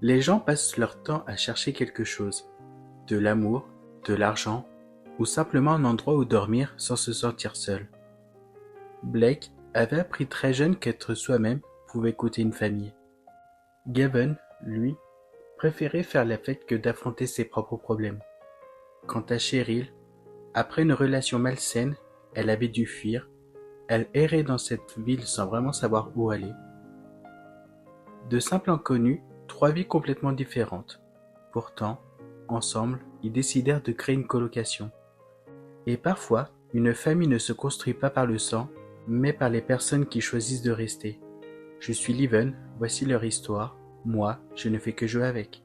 Les gens passent leur temps à chercher quelque chose, de l'amour, de l'argent, ou simplement un endroit où dormir sans se sentir seul. Blake avait appris très jeune qu'être soi-même pouvait coûter une famille. Gavin, lui, préférait faire la fête que d'affronter ses propres problèmes. Quant à Cheryl, après une relation malsaine, elle avait dû fuir. Elle errait dans cette ville sans vraiment savoir où aller. De simples inconnus, trois vies complètement différentes. Pourtant, ensemble, ils décidèrent de créer une colocation. Et parfois, une famille ne se construit pas par le sang, mais par les personnes qui choisissent de rester. Je suis Liven, voici leur histoire. Moi, je ne fais que jouer avec.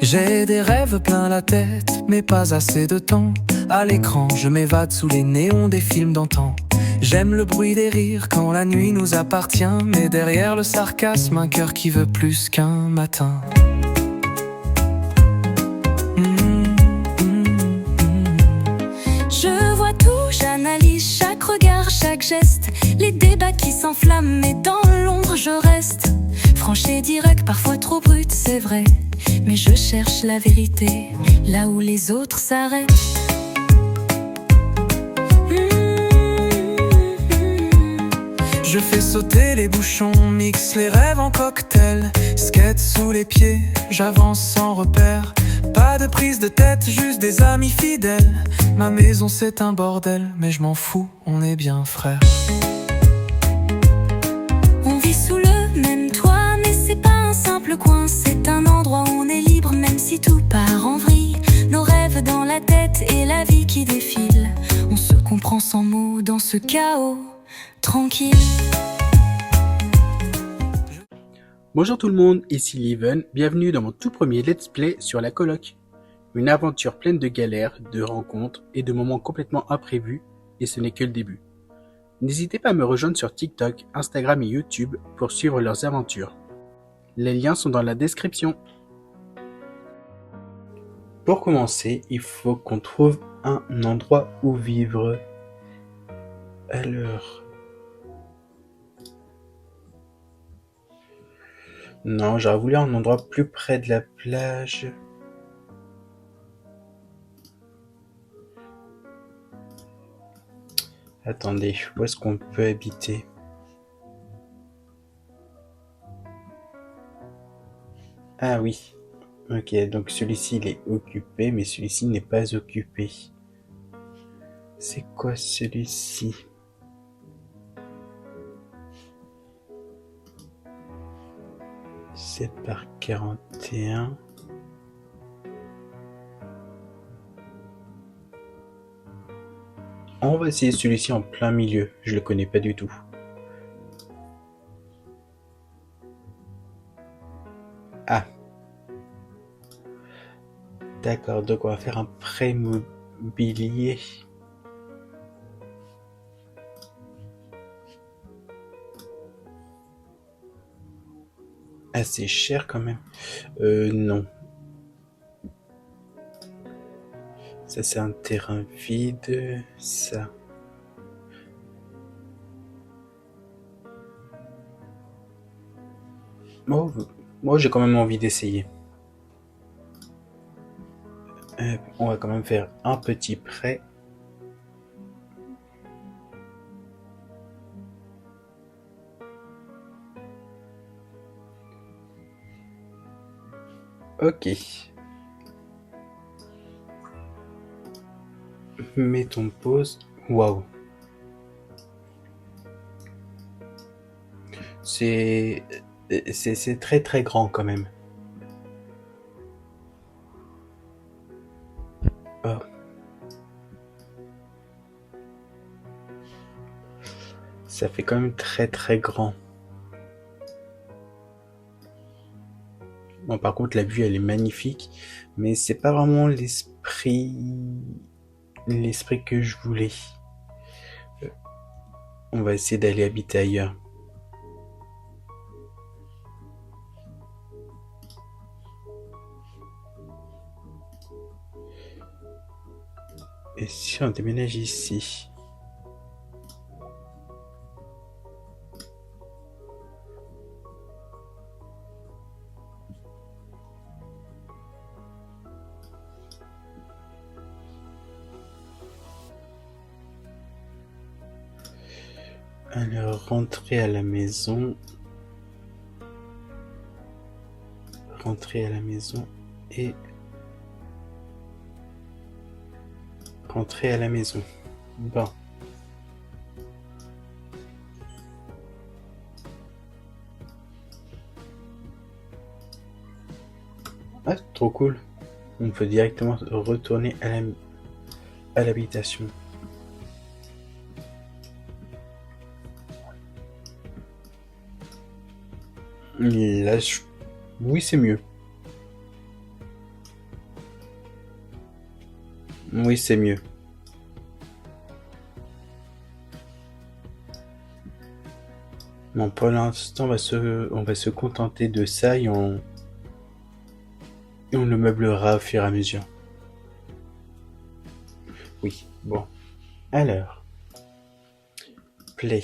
J'ai des rêves plein la tête, mais pas assez de temps. À l'écran, je m'évade sous les néons des films d'antan. J'aime le bruit des rires quand la nuit nous appartient, mais derrière le sarcasme, un cœur qui veut plus qu'un matin. Je vois tout, j'analyse chaque regard, chaque geste. Les débats qui s'enflamment, mais dans l'ombre je reste. Franche et direct, parfois trop brut, c'est vrai. Mais je cherche la vérité, là où les autres s'arrêtent. Je fais sauter les bouchons, mixe les rêves en cocktail. Skate sous les pieds, j'avance sans repère. Pas de prise de tête, juste des amis fidèles. Ma maison c'est un bordel, mais je m'en fous, on est bien frères. On vit sous le même toit, mais c'est pas un simple coin. C'est un endroit où on est libre, même si tout part en vrille. Nos rêves dans la tête et la vie qui défile. On se comprend sans mots dans ce chaos tranquille. Bonjour tout le monde, ici Liven, bienvenue dans mon tout premier let's play sur la coloc. Une aventure pleine de galères, de rencontres et de moments complètement imprévus, et ce n'est que le début. N'hésitez pas à me rejoindre sur TikTok, Instagram et YouTube pour suivre leurs aventures. Les liens sont dans la description. Pour commencer, il faut qu'on trouve un endroit où vivre. Alors... Non, j'aurais voulu un endroit plus près de la plage. Attendez, où est-ce qu'on peut habiter? Ah oui. Ok, donc celui-ci il est occupé, mais celui-ci n'est pas occupé. C'est quoi celui-ci? C'est par 41. On va essayer celui-ci en plein milieu, je le connais pas du tout. Ah. D'accord, donc on va faire un prêt immobilier. Ah, c'est cher quand même. Non. Ça, c'est un terrain vide. Ça. Oh, moi, j'ai quand même envie d'essayer. On va quand même faire un petit prêt. Ok. Mettons pause. Waouh. C'est très très grand quand même. Oh. Ça fait quand même très très grand. Bon, par contre, la vue elle est magnifique, mais c'est pas vraiment l'esprit que je voulais. On va essayer d'aller habiter ailleurs. Et si on déménage ici? Alors, rentrer à la maison. Rentrer à la maison et... Rentrer à la maison. Bon. Ah, trop cool. On peut directement retourner à l'habitation. Là, oui, c'est mieux. Oui, c'est mieux. Bon, pour l'instant, on va se contenter de ça et on le meublera au fur et à mesure. Oui, bon. Alors, play.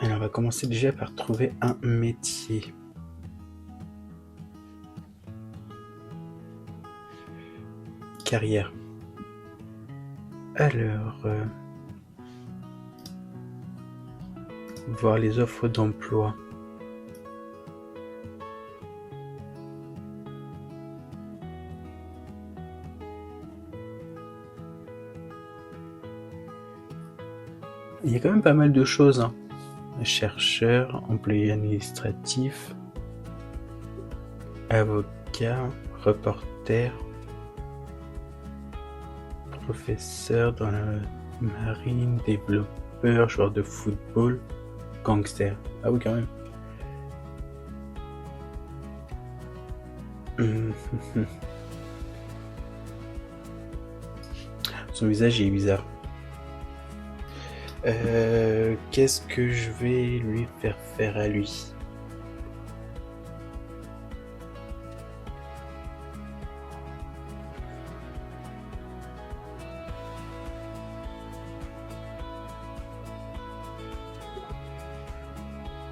Alors, on va commencer déjà par trouver un métier. Carrière. Alors, voir les offres d'emploi. Il y a quand même pas mal de choses, hein. Chercheur, employé administratif, avocat, reporter, professeur dans la marine, développeur, joueur de football, gangster. Ah oui, quand même. Son visage est bizarre. Qu'est-ce que je vais lui faire à lui?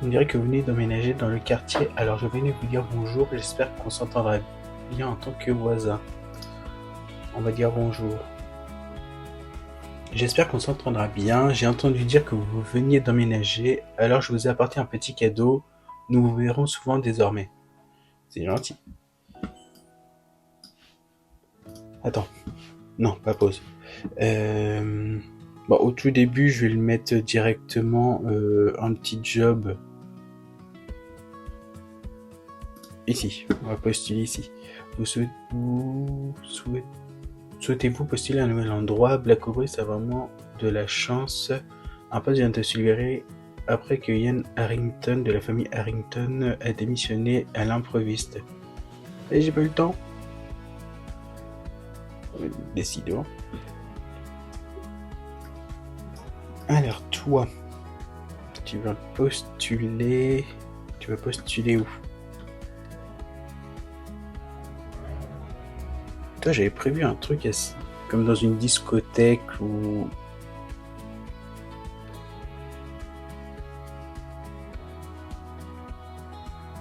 On dirait que vous venez d'emménager dans le quartier, alors je venais vous dire bonjour, j'espère qu'on s'entendra bien en tant que voisin. On va dire bonjour. J'espère qu'on s'entendra bien. J'ai entendu dire que vous veniez d'emménager, alors je vous ai apporté un petit cadeau. Nous vous verrons souvent désormais. C'est gentil. Attends. Non, pas pause. Bon, au tout début, je vais le mettre directement un petit job. Ici. On va postuler ici. Souhaitez-vous postuler à un nouvel endroit? Black Cowboy, c'est vraiment de la chance. Un poste vient de se libérer après que Ian Harrington de la famille Harrington a démissionné à l'improviste. Et j'ai pas eu le temps. Décidons. Alors toi, tu vas postuler où? Toi, j'avais prévu un truc comme dans une discothèque ou...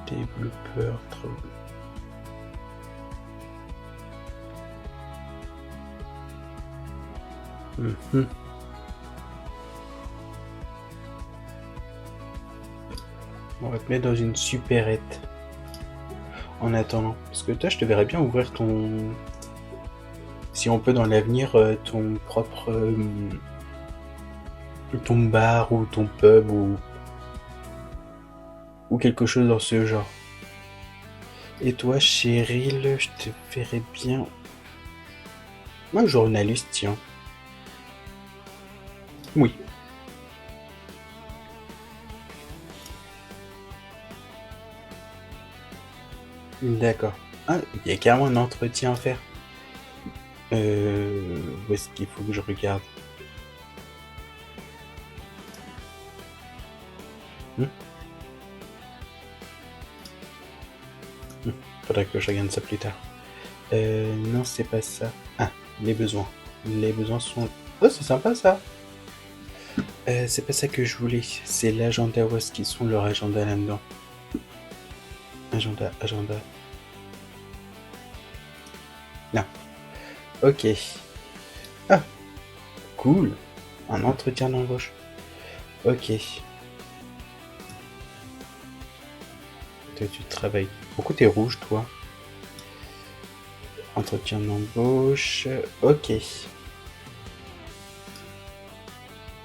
Développeur, On va te mettre dans une supérette. En attendant. Parce que toi, je te verrais bien ouvrir ton... Si on peut dans l'avenir, ton propre... ton bar ou ton pub ou quelque chose dans ce genre. Et toi, Cheryl, je te verrais bien... Moi, journaliste, tiens. Oui. D'accord. Ah, il y a carrément un entretien à faire. Où est-ce qu'il faut que je regarde? Faudra que je regarde ça plus tard. Non, c'est pas ça. Ah, les besoins. Les besoins sont... Oh, c'est sympa ça. C'est pas ça que je voulais. C'est l'agenda. Où est-ce qu'ils sont leur agenda là-dedans? Agenda. Non. Ok. Ah, Cool. Un entretien d'embauche. Ok. Toi, tu travailles. Pourquoi t'es rouge, toi? Entretien d'embauche. Ok.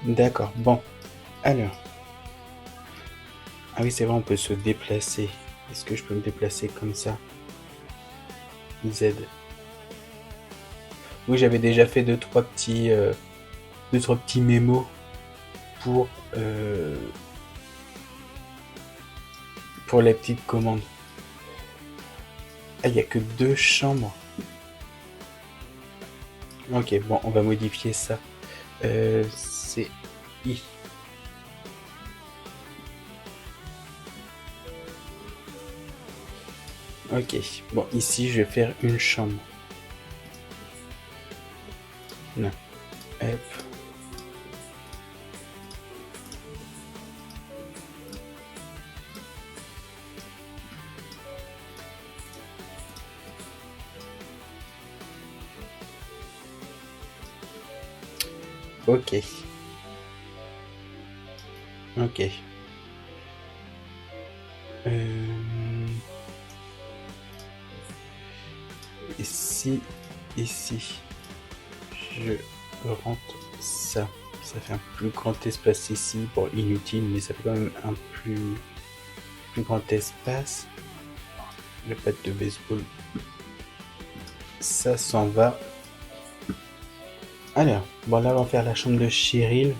D'accord. Bon. Alors. Ah oui, c'est vrai, on peut se déplacer. Est-ce que je peux me déplacer comme ça? Z. Oui, j'avais déjà fait deux, trois petits mémos pour, pour les petites commandes. Ah, il n'y a que 2 chambres. Ok, bon, on va modifier ça. C'est I. Ok, bon, ici, je vais faire une chambre. Non. Hop. Ok. Ok. Ici, je rentre ça. Ça fait un plus grand espace ici. Bon, inutile, mais ça fait quand même un plus grand espace. Le bat de baseball. Ça s'en va. Alors, bon là, on va faire la chambre de Cheryl.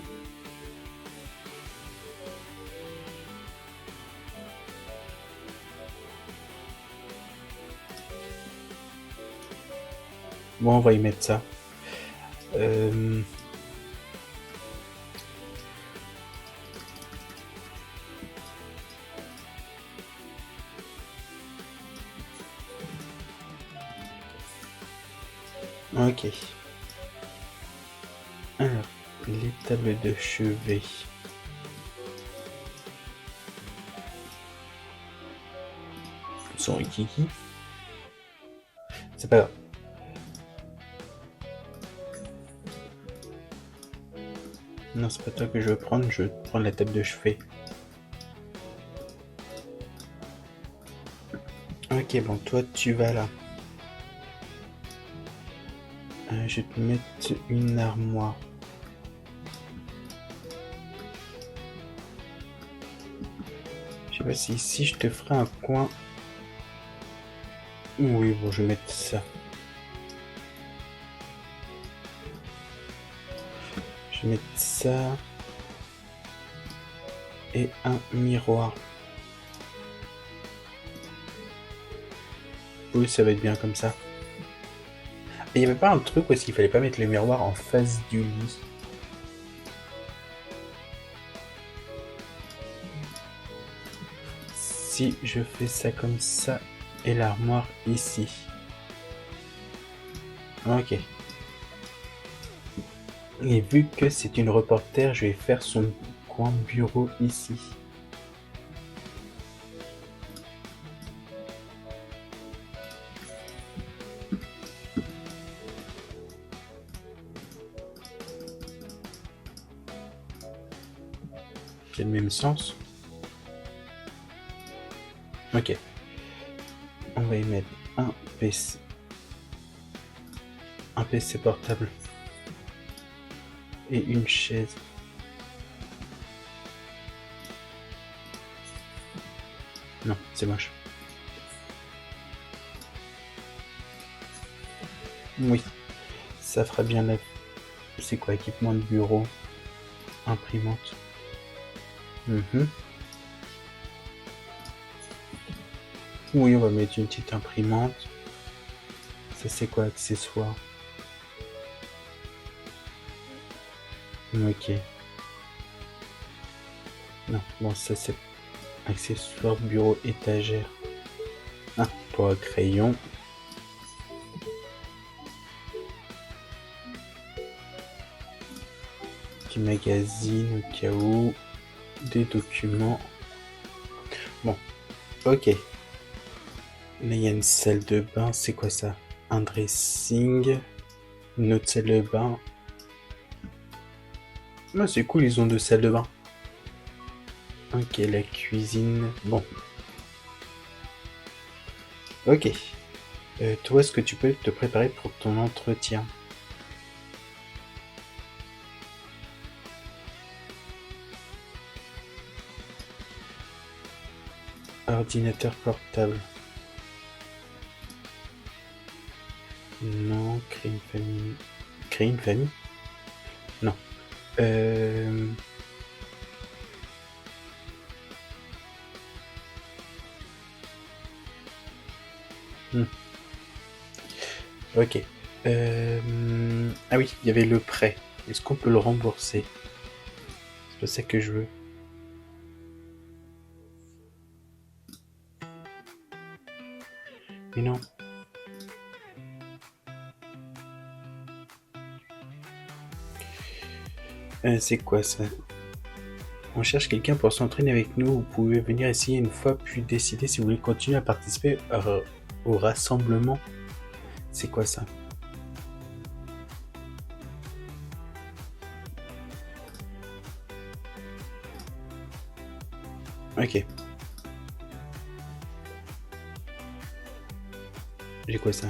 Bon, on va y mettre ça. Ok. Alors, les tables de chevet. Sont rikiki. C'est pas grave. Non, c'est pas toi que je veux prendre, je veux prendre la table de chevet. Ok, bon, toi, tu vas là. Je vais te mettre une armoire. Je sais pas si ici, je te ferai un coin. Oui, bon, je vais mettre ça. Je vais mettre ça. Et un miroir. Oui, ça va être bien comme ça. Et il n'y avait pas un truc où est-ce qu'il fallait pas mettre le miroir en face du lit? Si je fais ça comme ça et l'armoire ici. Ok. Et vu que c'est une reporter, je vais faire son coin bureau ici. C'est le même sens. Ok. On va y mettre un PC. Un PC portable. Et une chaise. Non, c'est moche. Oui. Ça fera bien la... C'est quoi, équipement de bureau? Imprimante. Oui, on va mettre une petite imprimante. Ça, c'est quoi, accessoire? Ok. Non, bon, ça, c'est accessoire, bureau, étagère. Ah, pour un crayon. Petit magazine au cas où. Des documents. Bon, ok. Là, il y a une salle de bain. C'est quoi ça? Un dressing. Une autre salle de bain. Ah, c'est cool, ils ont 2 salles de bain. Ok, la cuisine. Bon. Ok. Toi, est-ce que tu peux te préparer pour ton entretien? Ordinateur portable. Non, créer une famille. Créer une famille? Non. Euh... hmm, Ok. Ah oui, il y avait le prêt. Est-ce qu'on peut le rembourser? C'est pas ça que je veux. Mais non. C'est quoi ça? On cherche quelqu'un pour s'entraîner avec nous. Vous pouvez venir essayer une fois puis décider si vous voulez continuer à participer au rassemblement. C'est quoi ça? Ok. J'ai quoi ça?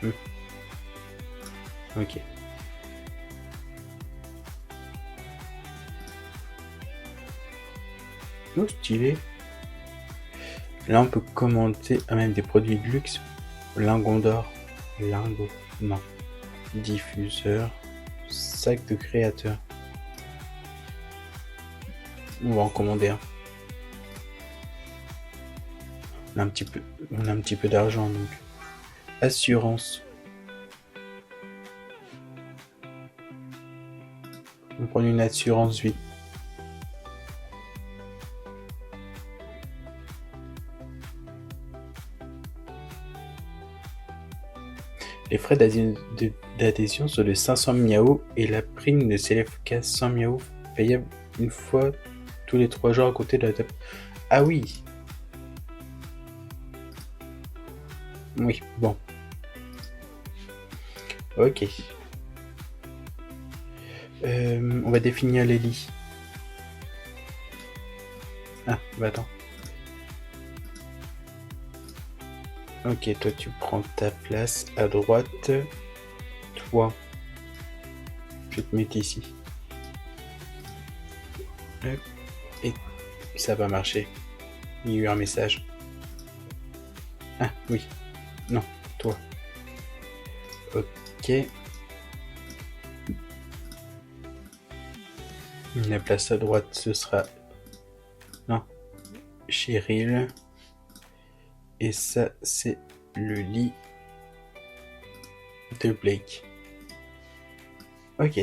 Hmm, Ok. Oh, stylé. Là, on peut commenter même des produits de luxe. Lingot d'or. Lingot. Non. Diffuseur. Sac de créateur. On va en commander un. On a un petit peu d'argent donc. Assurance. On prend une assurance vie. Les frais d'adhésion sont de 500 miaou et la prime ne s'élève qu'à 100 miaou, payable une fois tous les 3 jours à côté de la table. Ah oui. Oui, bon. Ok. On va définir les lits. Ah, bah attends. Ok, toi tu prends ta place à droite. Toi, je vais te mettre ici. Hop, et ça va marcher. Il y a eu un message. Ah oui. Non, toi. Ok. La place à droite, ce sera... Non. Cheryl. Et ça, c'est le lit de Blake. Ok.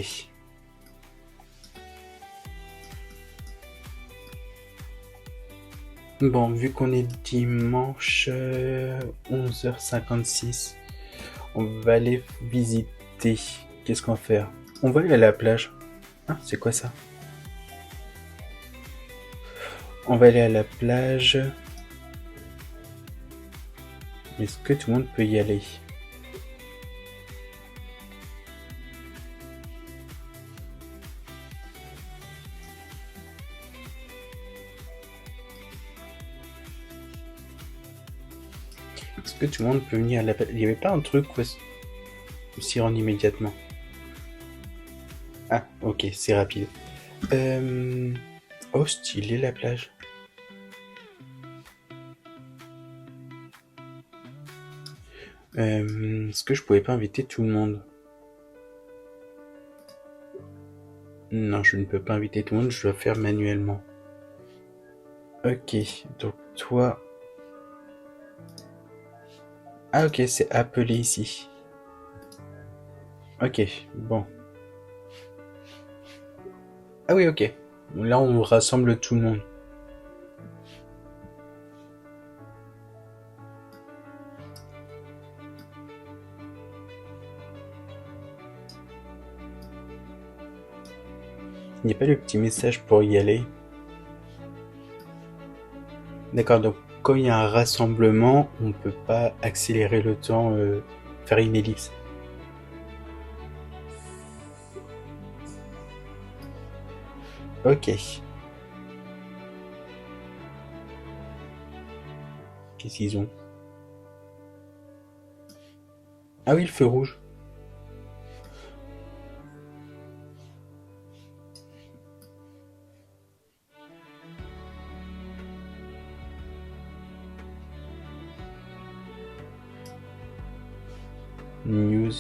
Bon, vu qu'on est dimanche 11h56, on va aller visiter. Qu'est-ce qu'on va faire? On va aller à la plage. Ah, c'est quoi ça? On va aller à la plage. Est-ce que tout le monde peut y aller? Est-ce que tout le monde peut venir à la plage? Il n'y avait pas un truc où s'y rendre immédiatement? Ah, ok, c'est rapide. Oh, stylé la plage. Est-ce que je pouvais pas inviter tout le monde? Non, je ne peux pas inviter tout le monde, je dois faire manuellement. Ok, donc toi... Ah ok, c'est appelé ici. Ok, bon. Ah oui, ok. Là, on rassemble tout le monde. Il n'y a pas le petit message pour y aller. D'accord, donc quand il y a un rassemblement, on peut pas accélérer le temps faire une ellipse. Ok. Qu'est-ce qu'ils ont? Ah oui, le feu rouge. News.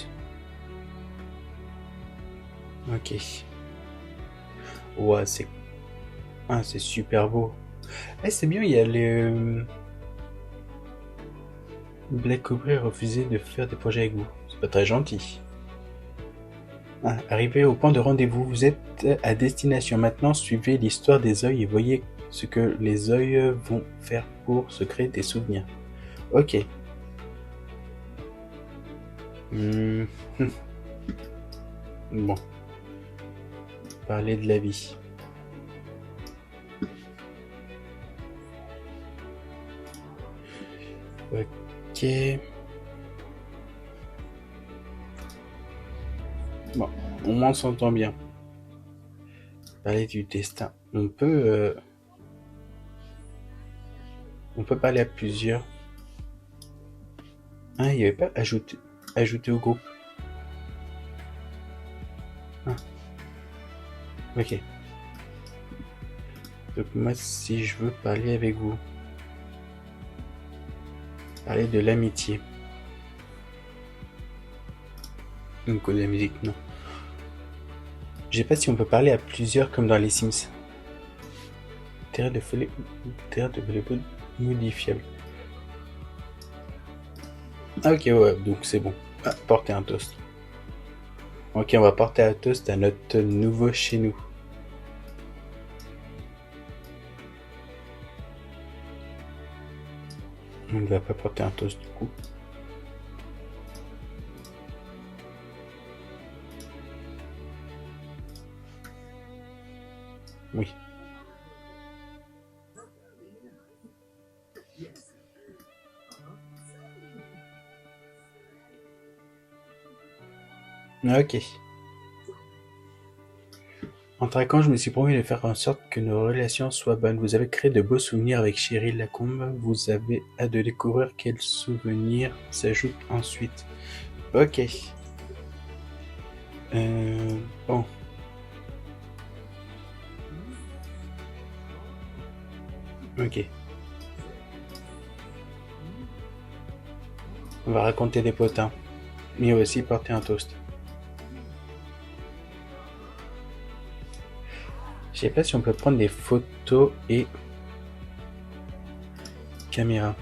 Ok. Ouais, c'est... Ah, c'est super beau. Eh, c'est bien, il y a le... Black Aubrey a refusé de faire des projets avec vous. C'est pas très gentil. Ah, arrivé au point de rendez-vous, vous êtes à destination. Maintenant, suivez l'histoire des œils et voyez ce que les œils vont faire pour se créer des souvenirs. Ok. Hmm. Bon. Parler de la vie. Ok. Bon, au moins on s'entend bien. Parler du destin. On peut parler à plusieurs. Ah, il n'y avait pas ajouter au groupe. Ah. Ok. Donc moi, si je veux parler avec vous, parler de l'amitié. Donc de la musique, non. Je sais pas si on peut parler à plusieurs comme dans les Sims. Terrain de volleyball modifiable. Ah ok, ouais, donc c'est bon. Ah, porter un toast. Ok, on va porter un toast à notre nouveau chez nous. On ne va pas porter un toast du coup. Oui. Ok. En traquant, je me suis promis de faire en sorte que nos relations soient bonnes. Vous avez créé de beaux souvenirs avec Cheryl Lacombe. Vous avez hâte de découvrir quels souvenirs s'ajoutent ensuite. Ok. Bon. Ok. On va raconter des potins. Mais aussi porter un toast. Je sais pas si on peut prendre des photos et caméra.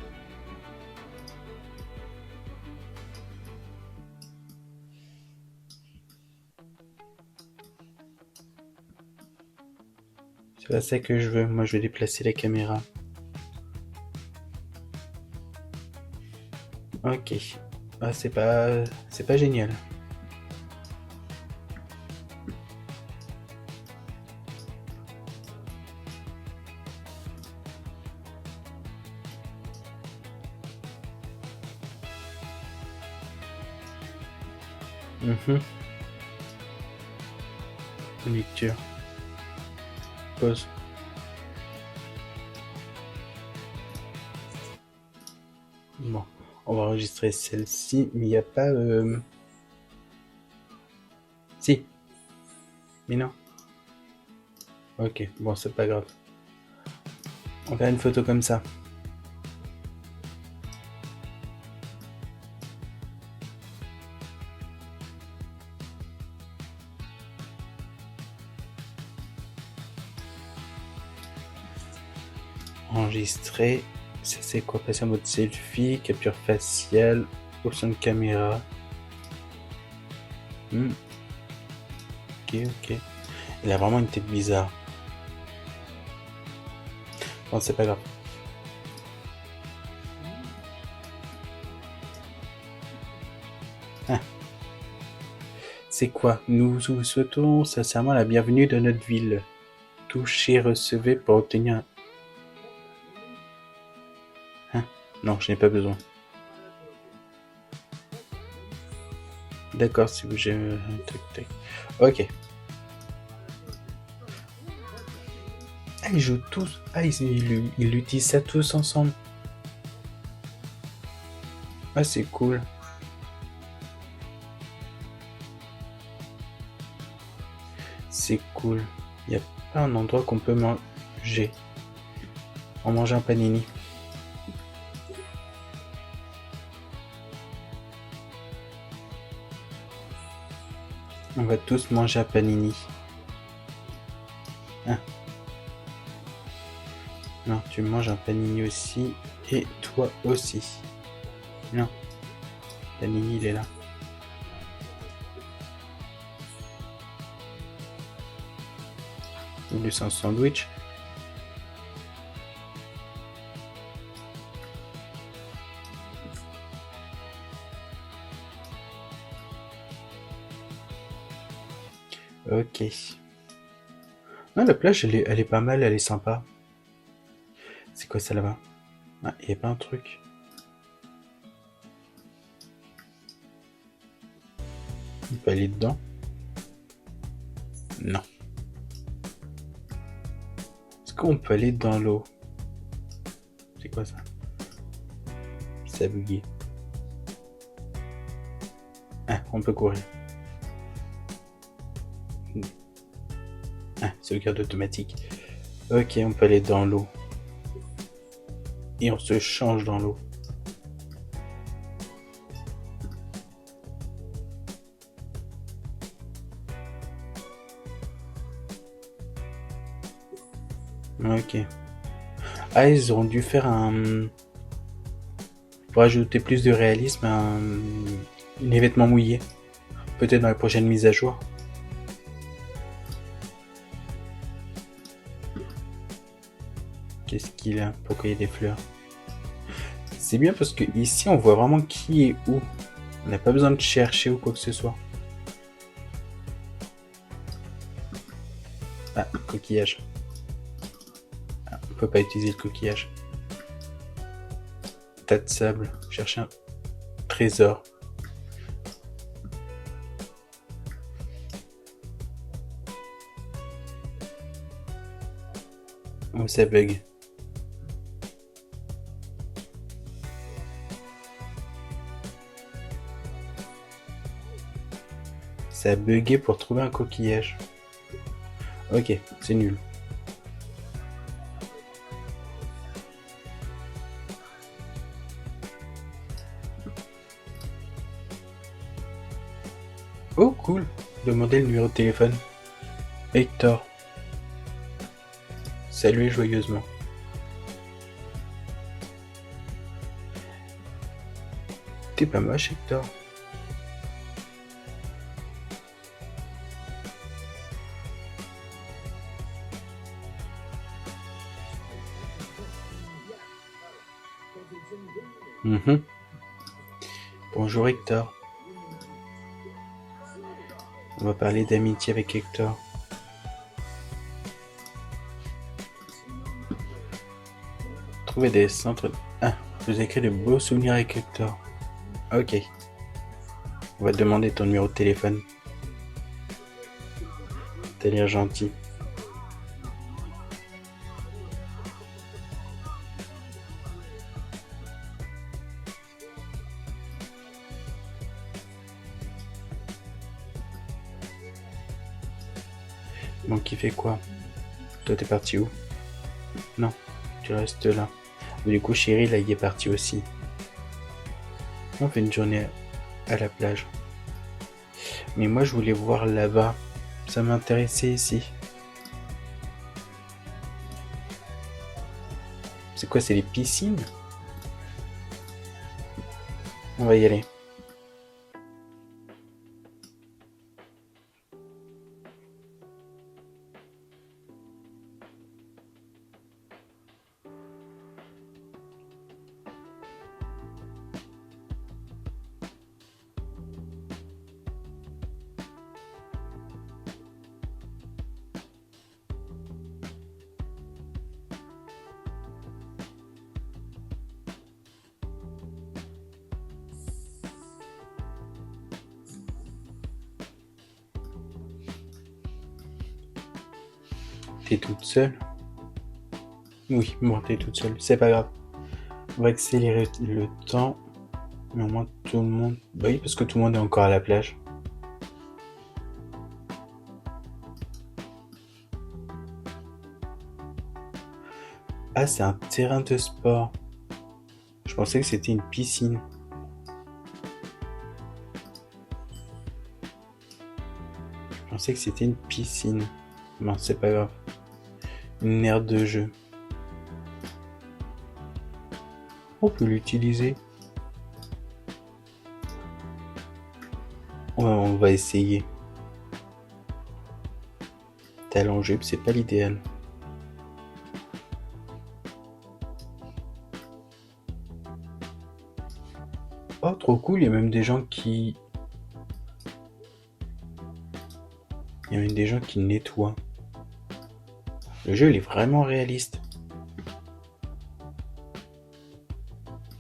C'est pas ça que je veux. Moi, je vais déplacer la caméra. Ok. Ah, c'est pas génial. Lecture. Pause. Bon, on va enregistrer celle-ci, mais il n'y a pas... Si. Mais non. Ok, bon, c'est pas grave. On va faire une photo comme ça. Enregistrer. Ça c'est quoi? Passer en mode selfie, capture faciale, option de caméra. Ok. Il a vraiment une tête bizarre. Bon, c'est pas grave. Ah. C'est quoi? Nous vous souhaitons sincèrement la bienvenue dans notre ville. Touchez, recevez pour obtenir un... Hein? Non, je n'ai pas besoin. D'accord, si j'ai... Tac, tac. Ok. Ah, ils jouent tous. Ah, ils utilisent ça tous ensemble. Ah, c'est cool. C'est cool. Il n'y a pas un endroit qu'on peut manger. On mange un panini. On va tous manger un panini. Ah. Non, tu manges un panini aussi. Et toi aussi. Non. Panini, il est là. Ou c'est un sandwich. Ok. Ah, la plage, elle est pas mal, elle est sympa. C'est quoi ça là-bas? Ah, il y a pas un truc. On peut aller dedans? Non. Est-ce qu'on peut aller dans l'eau? C'est quoi ça? Ça a bugué. Ah, on peut courir. Ah, sauvegarde automatique. Ok, on peut aller dans l'eau. Et on se change dans l'eau. Ok. Ah, ils auront dû faire un... Pour ajouter plus de réalisme, les vêtements mouillés. Peut-être dans les prochaines mises à jour. Qu'est-ce qu'il a? Pourquoi il y a des fleurs? C'est bien parce que ici on voit vraiment qui est où. On n'a pas besoin de chercher ou quoi que ce soit. Ah, coquillage. Ah, on peut pas utiliser le coquillage. Tas de sable. Chercher un trésor. Oh, ça bug. Ça a bugué pour trouver un coquillage. Ok, c'est nul. Oh, cool. Demandez le numéro de téléphone. Hector. Saluez joyeusement. T'es pas moche, Hector. Bonjour Hector. On va parler d'amitié avec Hector. Trouver des centres... Ah, vous écrivez de beaux souvenirs avec Hector. Ok. On va te demander ton numéro de téléphone. T'as l'air gentil. Bon, qui fait quoi? Toi, t'es parti où? Non, tu restes là. Mais du coup, Chéri, là, il est parti aussi. On fait une journée à la plage. Mais moi, je voulais voir là-bas. Ça m'intéressait ici. C'est quoi, c'est les piscines? On va y aller. T'es toute seule? Oui, bon, t'es toute seule, c'est pas grave. On va accélérer le temps, mais au moins tout le monde... Bah oui, parce que tout le monde est encore à la plage. Ah, c'est un terrain de sport. Je pensais que c'était une piscine. Je pensais que c'était une piscine. Non, c'est pas grave. Une aire de jeu. On peut l'utiliser. Ouais, on va essayer. T'es allongé, c'est pas l'idéal. Oh, trop cool, il y a même des gens qui... Il y a même des gens qui nettoient. Le jeu, il est vraiment réaliste.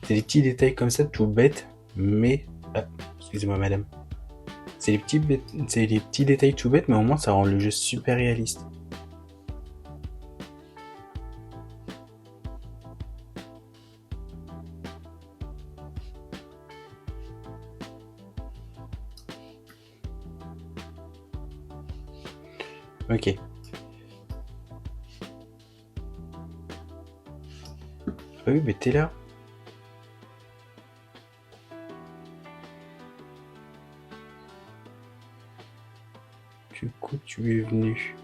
C'est des petits détails comme ça, tout bêtes, mais... Ah, excusez-moi, madame. C'est des petits détails tout bêtes, mais au moins, ça rend le jeu super réaliste. Ok. Ah oui, mais t'es là. Du coup, tu es venu.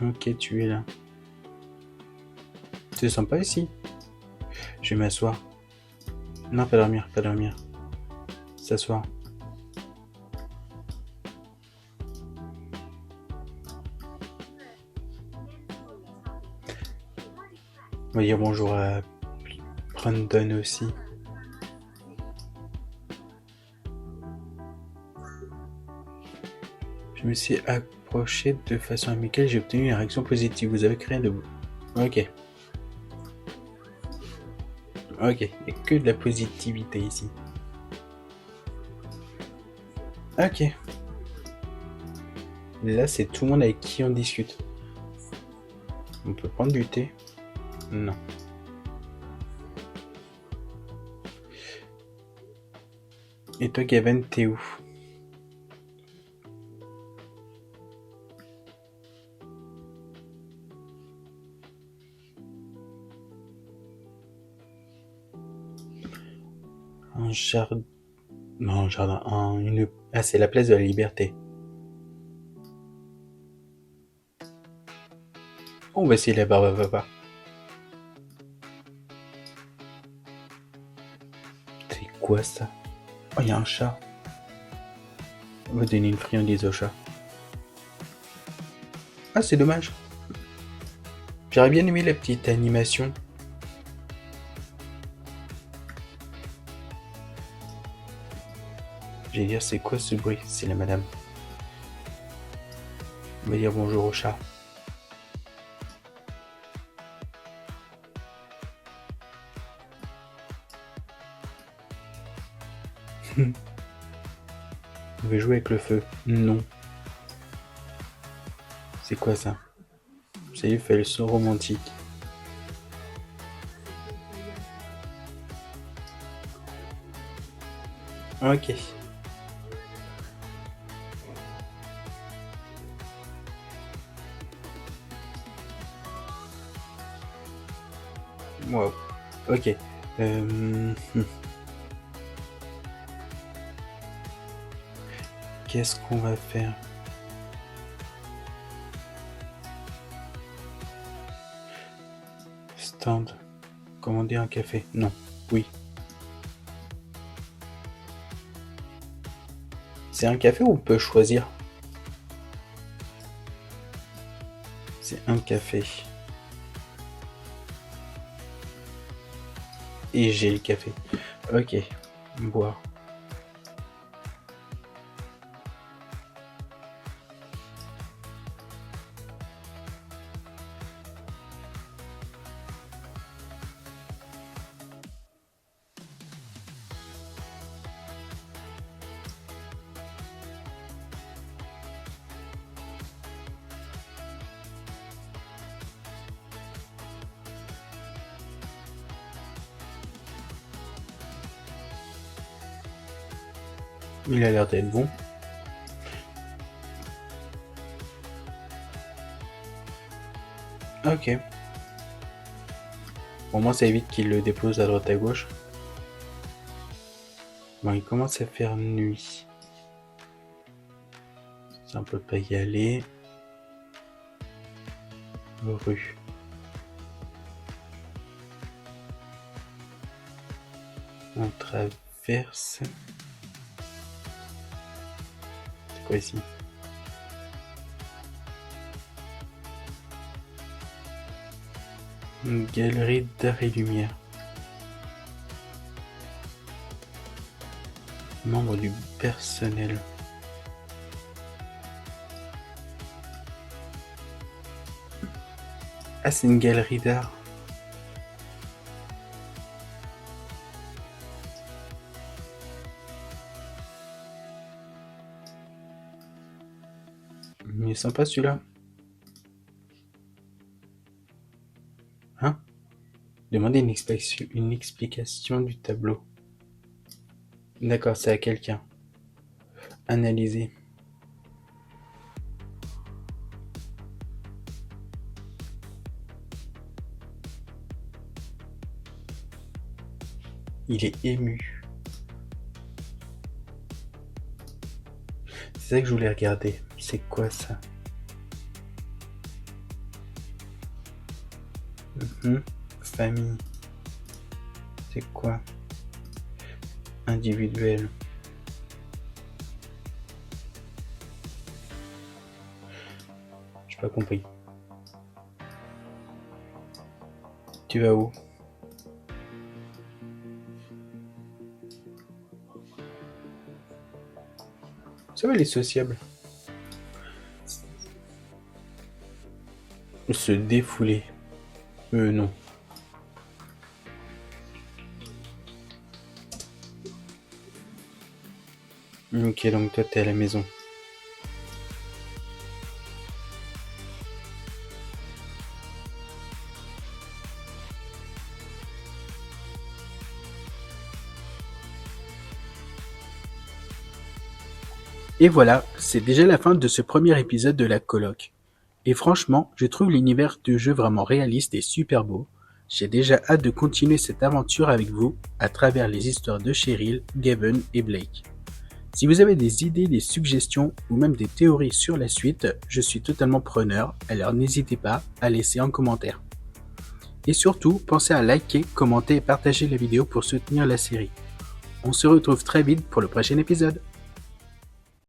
Ok, tu es là. C'est sympa ici. Je vais m'asseoir. Non, pas dormir, pas dormir. S'asseoir. On va dire bonjour à Brandon aussi. Je me suis approché de façon amicale, j'ai obtenu une réaction positive. Vous avez créé de... Ok. Ok, il n'y a que de la positivité ici. Ok. Là, c'est tout le monde avec qui on discute. On peut prendre du thé? Non. Et toi, Gavin, t'es où? Un jardin... Non, un jardin... Ah, c'est la place de la Liberté. On va essayer la barbe à papa. C'est quoi ça? Oh, il y a un chat. On va donner une friandise au chat. Ah, c'est dommage. J'aurais bien aimé la petite animation. J'allais dire, c'est quoi ce bruit? C'est la madame. On va dire bonjour au chat. On veut jouer avec le feu. Non. C'est quoi ça? Ça y est, fait le son romantique. Ok. Wow. Ok. Qu'est-ce qu'on va faire? Stand. Commander un café. Non. Oui. C'est un café ou on peut choisir? C'est un café. Et j'ai le café. Ok. Boire. Il a l'air d'être bon. Ok. Au moins ça évite qu'il le dépose à droite à gauche. Bon, il commence à faire nuit. Ça on peut pas y aller. Rue. On traverse. C'est quoi ici? Une galerie d'art et lumière. Membre du personnel. Ah, c'est une galerie d'art. Il est sympa celui-là. Hein? Demandez une explication du tableau. D'accord, c'est à quelqu'un. Analyser. Il est ému. C'est ça que je voulais regarder. C'est quoi ça? Famille. C'est quoi? Individuel. J'ai pas compris. Tu vas où? Ça va, il est sociable. Se défouler. Non. Ok, donc toi t'es à la maison. Et voilà, c'est déjà la fin de ce premier épisode de la coloc. Et franchement, je trouve l'univers du jeu vraiment réaliste et super beau. J'ai déjà hâte de continuer cette aventure avec vous à travers les histoires de Cheryl, Gaven et Blake. Si vous avez des idées, des suggestions ou même des théories sur la suite, je suis totalement preneur, alors n'hésitez pas à laisser un commentaire. Et surtout, pensez à liker, commenter et partager la vidéo pour soutenir la série. On se retrouve très vite pour le prochain épisode.